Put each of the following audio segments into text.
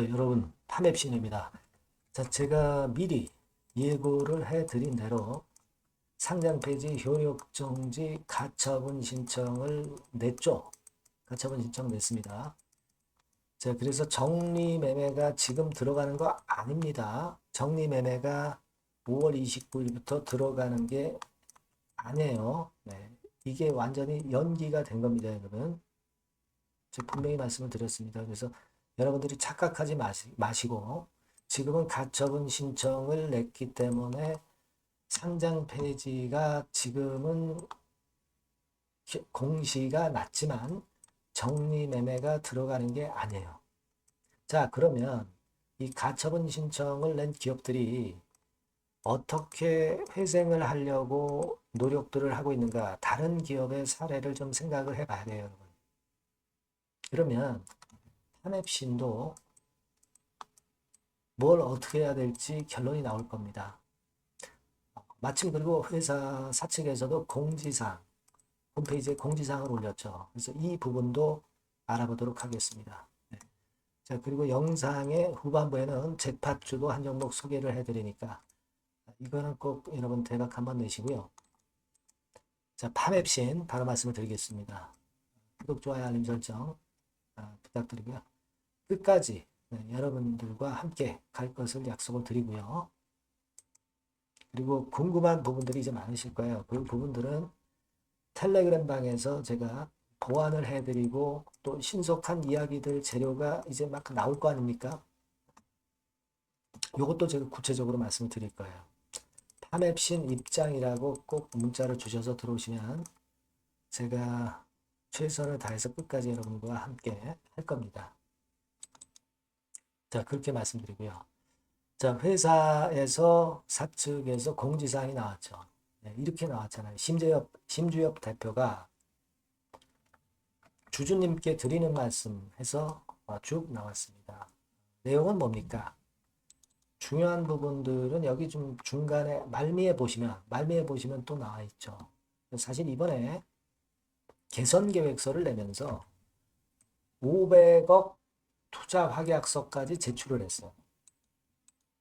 여러분, 팜앱신입니다. 자, 제가 미리 예고를 해드린 대로 상장 폐지 효력 정지 가처분 신청을 냈죠. 가처분 신청 냈습니다. 자, 그래서 정리 매매가 지금 들어가는 거 아닙니다. 정리 매매가 5월 29일부터 들어가는 게 아니에요. 네. 이게 완전히 연기가 된 겁니다, 여러분. 제가 분명히 말씀을 드렸습니다. 그래서 여러분들이 착각하지 마시고 지금은 가처분 신청을 냈기 때문에 상장 폐지가 지금은 공시가 났지만 정리 매매가 들어가는 게 아니에요. 자, 그러면 이 가처분 신청을 낸 기업들이 어떻게 회생을 하려고 노력들을 하고 있는가, 다른 기업의 사례를 좀 생각을 해봐야 돼요, 여러분. 그러면 탐앱신도 뭘 어떻게 해야 될지 결론이 나올 겁니다. 마침 그리고 회사 사측에서도 공지사항, 홈페이지에 공지사항을 올렸죠. 그래서 이 부분도 알아보도록 하겠습니다. 네. 자, 그리고 영상의 후반부에는 잭팟주도 한 종목 소개를 해드리니까 이거는 꼭 여러분 대박 한번 내시고요. 자, 팜앱신 바로 말씀을 드리겠습니다. 구독, 좋아요, 알림 설정 부탁드리고요. 끝까지 여러분들과 함께 갈 것을 약속을 드리고요. 그리고 궁금한 부분들이 이제 많으실 거예요. 그 부분들은 텔레그램 방에서 제가 보완을 해드리고 또 신속한 이야기들 재료가 이제 막 나올 거 아닙니까? 이것도 제가 구체적으로 말씀을 드릴 거예요. 팜앱신 입장이라고 꼭 문자를 주셔서 들어오시면 제가 최선을 다해서 끝까지 여러분과 함께 할 겁니다. 자, 그렇게 말씀드리고요. 자, 회사에서 사측에서 공지사항이 나왔죠. 네, 이렇게 나왔잖아요. 심주엽 대표가 주주님께 드리는 말씀 해서 쭉 나왔습니다. 내용은 뭡니까? 중요한 부분들은 여기 좀 중간에 말미에 보시면 또 나와 있죠. 사실 이번에 개선 계획서를 내면서 500억 투자 확약서까지 제출을 했어요.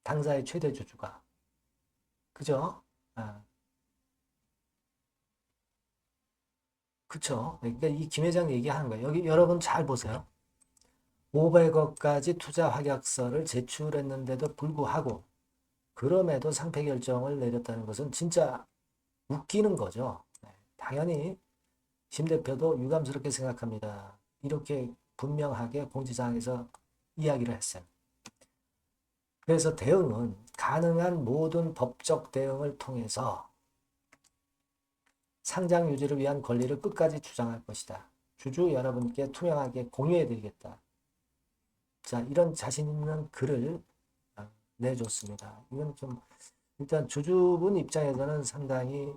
당사의 최대 주주가. 그죠? 아, 그쵸? 그러니까 이 김 회장 얘기하는 거예요. 여기 여러분 잘 보세요. 500억까지 투자 확약서를 제출했는데도 불구하고 그럼에도 상패 결정을 내렸다는 것은 진짜 웃기는 거죠. 네, 당연히 심 대표도 유감스럽게 생각합니다. 이렇게 분명하게 공지사항에서 이야기를 했어요. 그래서 대응은 가능한 모든 법적 대응을 통해서 상장 유지를 위한 권리를 끝까지 주장할 것이다. 주주 여러분께 투명하게 공유해 드리겠다. 자, 이런 자신 있는 글을 내줬습니다. 이건 좀 일단 주주분 입장에서는 상당히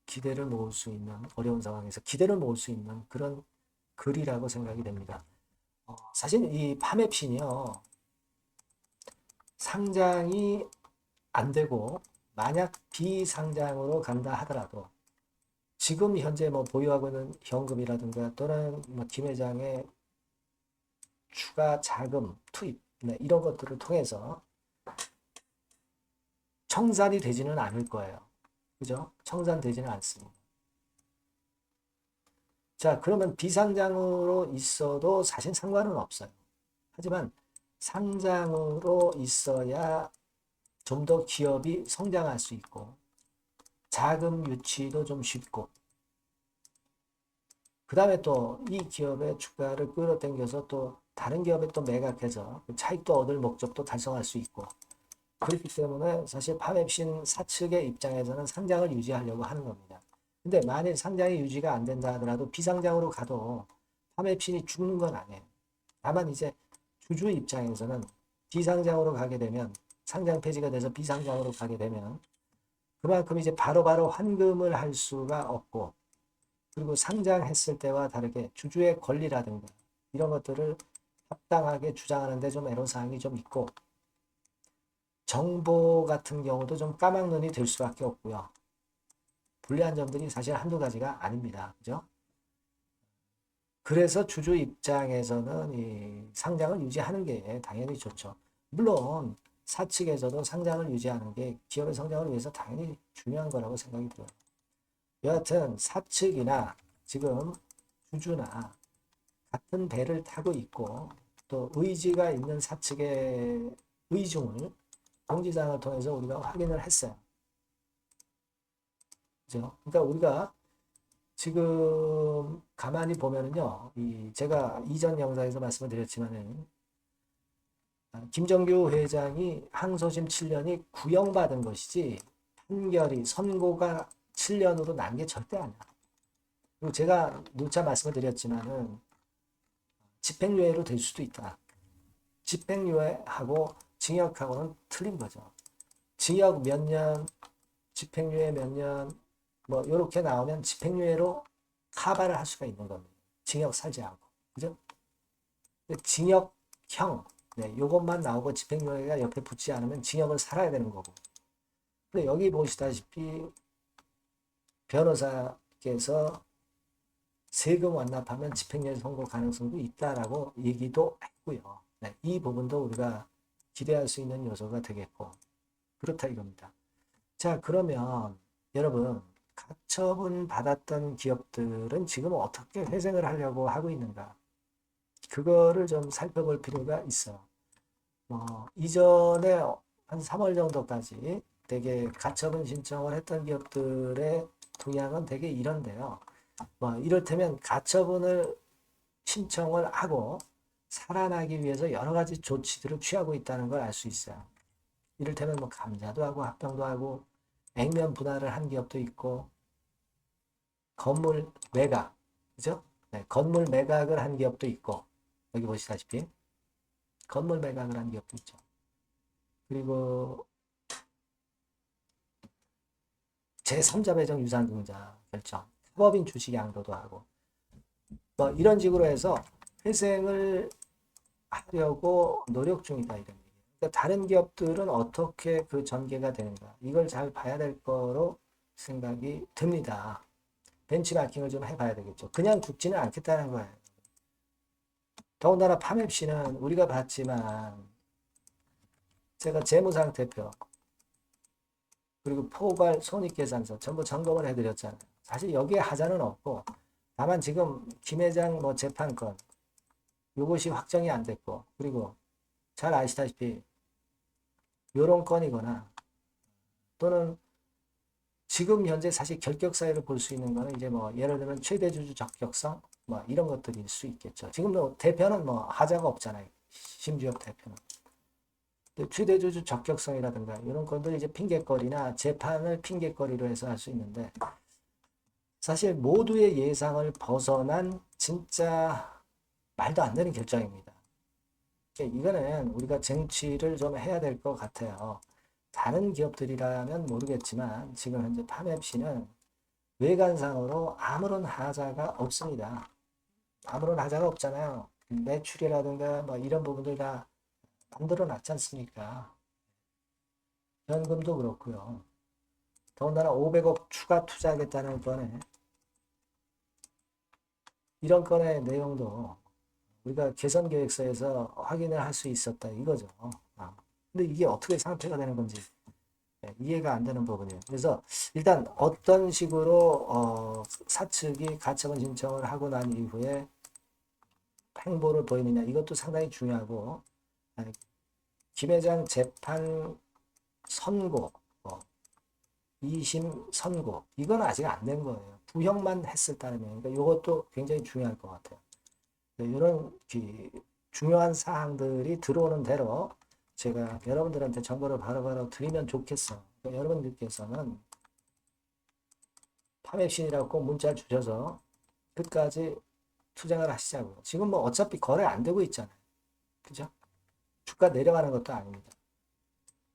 기대를 모을 수 있는, 어려운 상황에서 기대를 모을 수 있는 그런 글이라고 생각이 됩니다. 사실 이 팜앱신이요, 상장이 안 되고 만약 비상장으로 간다 하더라도 지금 현재 뭐 보유하고 있는 현금이라든가 또는 뭐김 회장의 추가 자금 투입, 이런 것들을 통해서 청산이 되지는 않을 거예요. 그죠? 청산되지는 않습니다. 자, 그러면 비상장으로 있어도 사실 상관은 없어요. 하지만 상장으로 있어야 좀 더 기업이 성장할 수 있고 자금 유치도 좀 쉽고 그 다음에 또 이 기업의 주가를 끌어당겨서 또 다른 기업에 또 매각해서 차익도 얻을 목적도 달성할 수 있고 그렇기 때문에 사실 팜앱신 사측의 입장에서는 상장을 유지하려고 하는 겁니다. 근데 만일 상장이 유지가 안 된다 하더라도 비상장으로 가도 팜앱신이 죽는 건 아니에요. 다만 이제 주주 입장에서는 비상장으로 가게 되면 상장 폐지가 돼서 비상장으로 가게 되면 그만큼 이제 바로바로 환금을 할 수가 없고 그리고 상장했을 때와 다르게 주주의 권리라든가 이런 것들을 합당하게 주장하는 데 좀 애로사항이 좀 있고 정보 같은 경우도 좀 까막눈이 될 수밖에 없고요. 불리한 점들이 사실 한두 가지가 아닙니다. 그죠? 그래서 주주 입장에서는 이 상장을 유지하는 게 당연히 좋죠. 물론 사측에서도 상장을 유지하는 게 기업의 성장을 위해서 당연히 중요한 거라고 생각이 들어요. 여하튼 사측이나 지금 주주나 같은 배를 타고 있고 또 의지가 있는 사측의 의중을 공지사항을 통해서 우리가 확인을 했어요. 그죠? 그러니까 우리가 지금 가만히 보면은요, 제가 이전 영상에서 말씀을 드렸지만은, 김정규 회장이 항소심 7년이 구형받은 것이지, 판결이, 선고가 7년으로 난 게 절대 아니야. 그리고 제가 누차 말씀을 드렸지만은, 집행유예로 될 수도 있다. 집행유예하고 징역하고는 틀린 거죠. 징역 몇 년, 집행유예 몇 년, 뭐 이렇게 나오면 집행유예로 카바를 할 수가 있는 겁니다. 징역 살지 않고, 그죠? 징역형, 네, 요것만 나오고 집행유예가 옆에 붙지 않으면 징역을 살아야 되는 거고. 근데 여기 보시다시피 변호사께서 세금 완납하면 집행유예 선고 가능성도 있다라고 얘기도 했고요. 네, 이 부분도 우리가 기대할 수 있는 요소가 되겠고, 그렇다 이겁니다. 자, 그러면 여러분, 가처분 받았던 기업들은 지금 어떻게 회생을 하려고 하고 있는가? 그거를 좀 살펴볼 필요가 있어. 이전에 한 3월 정도까지 되게 가처분 신청을 했던 기업들의 동향은 되게 이런데요. 이를테면 가처분을 신청을 하고 살아나기 위해서 여러 가지 조치들을 취하고 있다는 걸 알 수 있어요. 이를테면 감자도 하고 합병도 하고 액면 분할을 한 기업도 있고 건물 매각, 그죠? 네, 건물 매각을 한 기업도 있고 여기 보시다시피 건물 매각을 한 기업도 있죠. 그리고 제3자 배정 유상증자 결정, 법인 주식 양도도 하고 이런 식으로 해서 회생을 하려고 노력 중이다 이런 얘기예요. 그러니까 다른 기업들은 어떻게 그 전개가 되는가 이걸 잘 봐야 될 거로 생각이 듭니다. 벤치마킹을 좀 해봐야 되겠죠. 그냥 죽지는 않겠다는 거예요. 더군다나 파맵시는 우리가 봤지만 제가 재무상태표 그리고 포괄 손익계산서 전부 점검을 해드렸잖아요. 사실 여기에 하자는 없고 다만 지금 김 회장 재판권 이것이 확정이 안 됐고 그리고 잘 아시다시피 요런 건이거나 또는 지금 현재 사실 결격사유를 볼 수 있는 거는 이제 예를 들면 최대주주 적격성 이런 것들일 수 있겠죠. 지금 대표는 하자가 없잖아요. 심주엽 대표는. 최대주주 적격성이라든가 이런 것들 이제 핑계거리나 재판을 핑계거리로 해서 할 수 있는데 사실 모두의 예상을 벗어난 진짜 말도 안 되는 결정입니다. 이거는 우리가 쟁취를 좀 해야 될 것 같아요. 다른 기업들이라면 모르겠지만 지금 현재 파맵시는 외관상으로 아무런 하자가 없습니다. 아무런 하자가 없잖아요. 매출이라든가 이런 부분들 다 만들어 놨지 않습니까? 현금도 그렇고요. 더군다나 500억 추가 투자하겠다는 건에 이런 건의 내용도 우리가 개선계획서에서 확인을 할 수 있었다 이거죠. 근데 이게 어떻게 상태가 되는 건지 이해가 안 되는 부분이에요. 그래서 일단 어떤 식으로 사측이 가처분 신청을 하고 난 이후에 행보를 보이느냐 이것도 상당히 중요하고 김 회장 재판 선고 2심 선고 이건 아직 안 된 거예요. 부형만 했을 따르면 그러니까 이것도 굉장히 중요할 것 같아요. 이런 중요한 사항들이 들어오는 대로 제가 여러분들한테 정보를 바로바로 드리면 좋겠어. 그러니까 여러분들께서는 파맵신이라고 꼭 문자를 주셔서 끝까지 투쟁을 하시자고요. 지금 어차피 거래 안 되고 있잖아요. 그죠? 주가 내려가는 것도 아닙니다.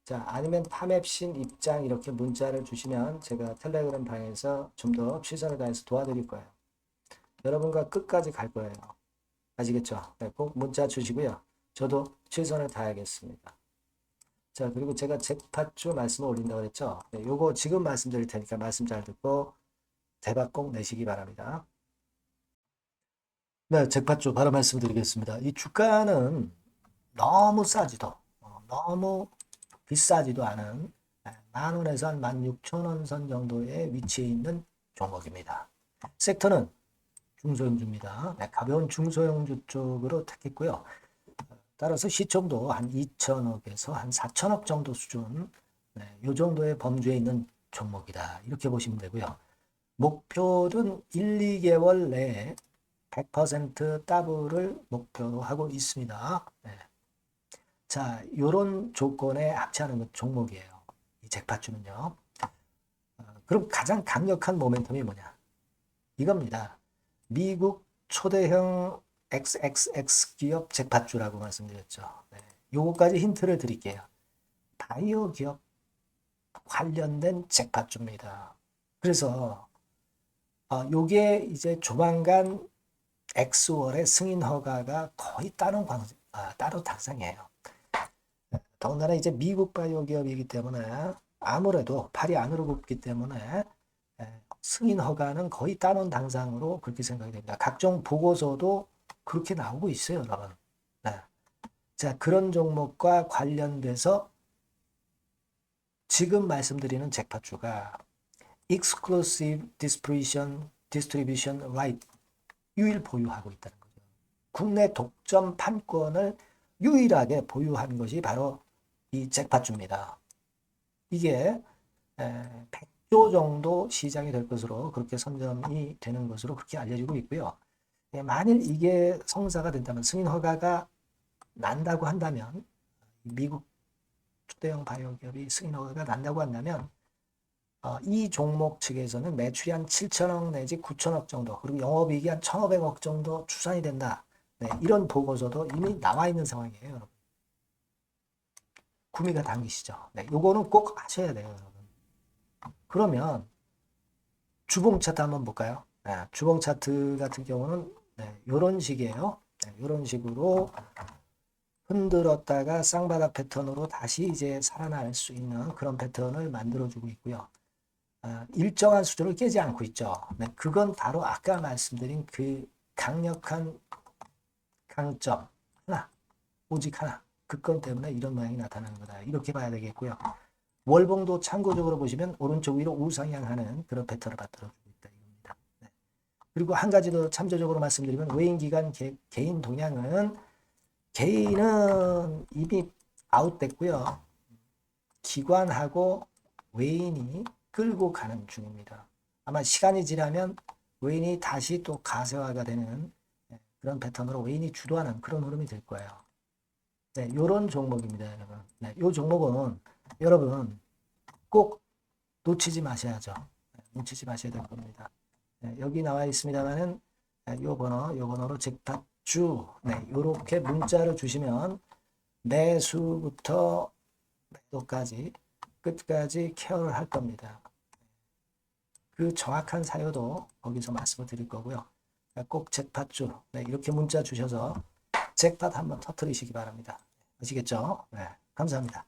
자, 아니면 파맵신 입장 이렇게 문자를 주시면 제가 텔레그램 방에서 좀 더 최선을 다해서 도와드릴 거예요. 여러분과 끝까지 갈 거예요. 아시겠죠? 네, 꼭 문자 주시고요. 저도 최선을 다하겠습니다. 자, 그리고 제가 잭팟주 말씀을 올린다고 그랬죠? 네, 요거 지금 말씀드릴 테니까 말씀 잘 듣고 대박 꼭 내시기 바랍니다. 네, 잭팟주 바로 말씀드리겠습니다. 이 주가는 너무 싸지도, 너무 비싸지도 않은 10,000원에서 한 16,000원 선 정도의 위치에 있는 종목입니다. 섹터는 중소형주입니다. 네, 가벼운 중소형주 쪽으로 택했고요. 따라서 시총도 한 2천억에서 한 4천억 정도 수준, 네, 이 정도의 범주에 있는 종목이다. 이렇게 보시면 되고요. 목표는 1, 2개월 내에 100% 더블을 목표로 하고 있습니다. 네. 자, 이런 조건에 합치하는 종목이에요. 이 잭팟주는요. 그럼 가장 강력한 모멘텀이 뭐냐? 이겁니다. 미국 초대형 XXX 기업 잭팟주라고 말씀드렸죠. 네. 요거까지 힌트를 드릴게요. 바이오 기업 관련된 잭팟주입니다. 그래서 요게 이제 조만간 엑스월의 승인 허가가 거의 따로 당상이에요. 더군다나 이제 미국 바이오 기업이기 때문에 아무래도 팔이 안으로 굽기 때문에 승인 허가는 거의 따놓은 당상으로 그렇게 생각이 됩니다. 각종 보고서도 그렇게 나오고 있어요, 여러분. 네. 자, 그런 종목과 관련돼서 지금 말씀드리는 잭팟주가 Exclusive Distribution Right 유일 보유하고 있다는 거죠. 국내 독점 판권을 유일하게 보유한 것이 바로 이 잭팟주입니다. 이게 100조 정도 시장이 될 것으로 그렇게 선점이 되는 것으로 그렇게 알려지고 있고요. 만일 이게 성사가 된다면 승인 허가가 난다고 한다면 미국 초대형 바이오 기업이 승인 허가가 난다고 한다면 이 종목 측에서는 매출이 한 7천억 내지 9천억 정도 그리고 영업이익이 한 1,500억 정도 추산이 된다. 네, 이런 보고서도 이미 나와 있는 상황이에요, 여러분. 구미가 당기시죠. 네, 요거는 꼭 하셔야 돼요, 여러분. 그러면 주봉 차트 한번 볼까요? 네, 주봉 차트 같은 경우는 네, 이런 식이에요. 네, 이런 식으로 흔들었다가 쌍바닥 패턴으로 다시 이제 살아날 수 있는 그런 패턴을 만들어주고 있고요. 일정한 수준을 깨지 않고 있죠. 네, 그건 바로 아까 말씀드린 그 강력한 강점 하나, 오직 하나. 그 건 때문에 이런 모양이 나타나는 거다. 이렇게 봐야 되겠고요. 월봉도 참고적으로 보시면 오른쪽 위로 우상향하는 그런 패턴을 만들어주고 있다. 이겁니다. 네. 그리고 한 가지 더 참조적으로 말씀드리면 외인 기관 개인 동향은 개인은 이미 아웃됐고요. 기관하고 외인이 끌고 가는 중입니다. 아마 시간이 지나면 외인이 다시 또 가세화가 되는 그런 패턴으로 외인이 주도하는 그런 흐름이 될 거예요. 네, 요런 종목입니다, 여러분. 네, 요 종목은 여러분 꼭 놓치지 마셔야죠. 네, 놓치지 마셔야 될 겁니다. 네, 여기 나와 있습니다만은 요 번호로 잭팟주 네, 요렇게 문자를 주시면 매수부터 매도까지 끝까지 케어를 할 겁니다. 그 정확한 사유도 거기서 말씀을 드릴 거고요. 꼭 잭팟주 네, 이렇게 문자 주셔서 잭팟 한번 터뜨리시기 바랍니다. 아시겠죠? 네, 감사합니다.